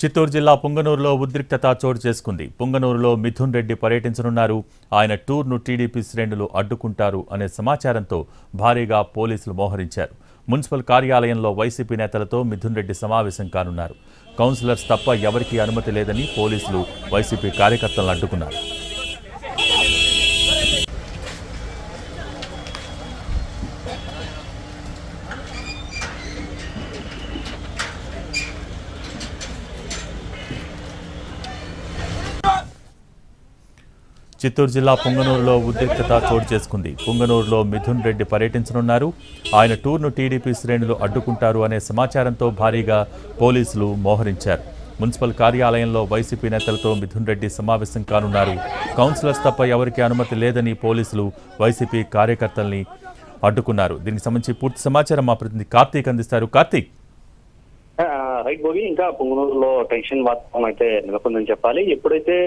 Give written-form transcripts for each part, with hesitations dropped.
చిత్తూరు జిల్లా పుంగనూరులో ఉద్రిక్తత చోటు చేసుకుంది. పుంగనూరులో మిథున్ రెడ్డి పర్యటించనున్నారు. ఆయన టూర్ను టీడీపీ శ్రేణులు అడ్డుకుంటారు అనే సమాచారంతో భారీగా పోలీసులు మోహరించారు. మున్సిపల్ కార్యాలయంలో వైసీపీ నేతలతో మిథున్ రెడ్డి సమావేశం కానున్నారు. కౌన్సిలర్స్ తప్ప ఎవరికీ అనుమతి లేదని పోలీసులు వైసీపీ కార్యకర్తలను అడ్డుకున్నారు. చిత్తూరు జిల్లా పుంగనూరులో ఉద్రిక్తత చోటు చేసుకుంది. పుంగనూరులో మిథున్ రెడ్డి పర్యటించనున్నారు. ఆయన టూర్ను టీడీపీ శ్రేణులు అడ్డుకుంటారు అనే సమాచారంతో భారీగా పోలీసులు మోహరించారు. మున్సిపల్ కార్యాలయంలో వైసీపీ నేతలతో మిథున్ రెడ్డి సమావేశం కానున్నారు. కౌన్సిలర్స్ తప్ప ఎవరికీ అనుమతి లేదని పోలీసులు వైసీపీ కార్యకర్తల్ని అడ్డుకున్నారు. దీనికి సంబంధించి పూర్తి సమాచారం మా ప్రతినిధి కార్తీక్ అందిస్తారు. కార్తీక్, రైట్ భోగి, ఇంకా పుంగనూరులో టెన్షన్ వాతావరణం అయితే నెలకొందని చెప్పాలి. ఎప్పుడైతే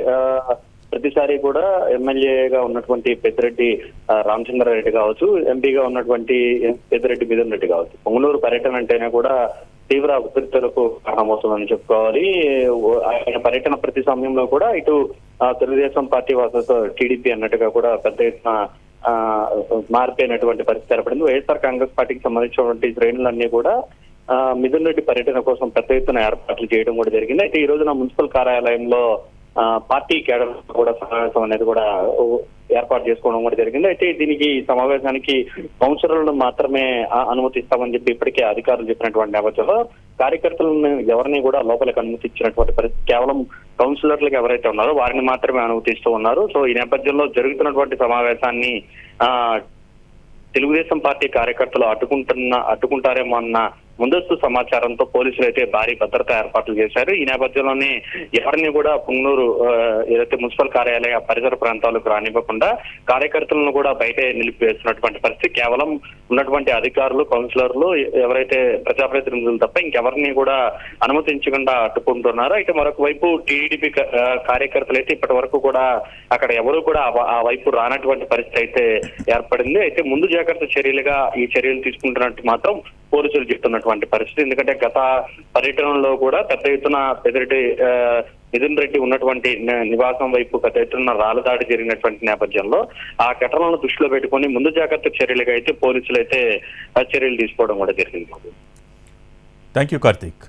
ప్రతిసారి కూడా ఎమ్మెల్యేగా ఉన్నటువంటి పెద్దిరెడ్డి రామచంద్రారెడ్డి కావచ్చు, ఎంపీగా ఉన్నటువంటి పెద్దిరెడ్డి మిథున్ రెడ్డి కావచ్చు, పొంగనూరు పర్యటన అంటేనే కూడా తీవ్ర ఉద్రిక్తలకు కారణమవుతుందని చెప్పుకోవాలి. ఆయన పర్యటన ప్రతి సమయంలో కూడా ఇటు తెలుగుదేశం పార్టీ వర్సెస్ టీడీపీ అన్నట్టుగా కూడా పెద్ద ఎత్తున మారిపోయినటువంటి పరిస్థితి ఏర్పడింది. వైఎస్ఆర్ కాంగ్రెస్ పార్టీకి సంబంధించినటువంటి శ్రేణులన్నీ కూడా మిథున్ రెడ్డి పర్యటన కోసం పెద్ద ఎత్తున ఏర్పాట్లు చేయడం కూడా జరిగింది. అయితే ఈ రోజున మున్సిపల్ కార్యాలయంలో పార్టీ కేడర్ కూడా సమావేశం అనేది కూడా ఏర్పాటు చేసుకోవడం కూడా జరిగింది. అయితే దీనికి సమావేశానికి కౌన్సిలర్లను మాత్రమే అనుమతిస్తామని చెప్పి ఇప్పటికే అధికారులు చెప్పినటువంటి నేపథ్యంలో కార్యకర్తలను ఎవరిని కూడా లోపలికి అనుమతించినటువంటి పరిస్థితి, కేవలం కౌన్సిలర్లకు ఎవరైతే ఉన్నారో వారిని మాత్రమే అనుమతిస్తూ ఉన్నారు. సో ఈ నేపథ్యంలో జరుగుతున్నటువంటి సమావేశాన్ని తెలుగుదేశం పార్టీ కార్యకర్తలు అడ్డుకుంటారేమో అన్న ముందస్తు సమాచారంతో పోలీసులు అయితే భారీ భద్రతా ఏర్పాట్లు చేశారు. ఈ నేపథ్యంలోనే ఎవరిని కూడా పుంగనూరు ఏదైతే మున్సిపల్ కార్యాలయ పరిసర ప్రాంతాలకు రానివ్వకుండా కార్యకర్తలను కూడా బయటే నిలిపివేస్తున్నటువంటి పరిస్థితి. కేవలం ఉన్నటువంటి అధికారులు, కౌన్సిలర్లు, ఎవరైతే ప్రజాప్రతినిధులు తప్ప ఇంకెవరిని కూడా అనుమతించకుండా అడ్డుకుంటున్నారు. అయితే మరొక వైపు టీడీపీ కార్యకర్తలు అయితే ఇప్పటి వరకు కూడా అక్కడ ఎవరు కూడా ఆ వైపు రానటువంటి పరిస్థితి అయితే ఏర్పడింది. అయితే ముందు జాగ్రత్త చర్యలుగా ఈ చర్యలు తీసుకుంటున్నట్టు మాత్రం పోలీసులు చెప్తున్నటువంటి పరిస్థితి. ఎందుకంటే గత పర్యటనలో కూడా పెద్ద ఎత్తున పెద్దిరెడ్డి మిథున్ రెడ్డి ఉన్నటువంటి నివాసం వైపు పెద్ద ఎత్తున రాళ్ళదాడి జరిగినటువంటి నేపథ్యంలో ఆ ఘటనలను దృష్టిలో పెట్టుకుని ముందు జాగ్రత్త చర్యలుగా అయితే పోలీసులు అయితే చర్యలు తీసుకోవడం కూడా జరిగింది. Thank you Karthik.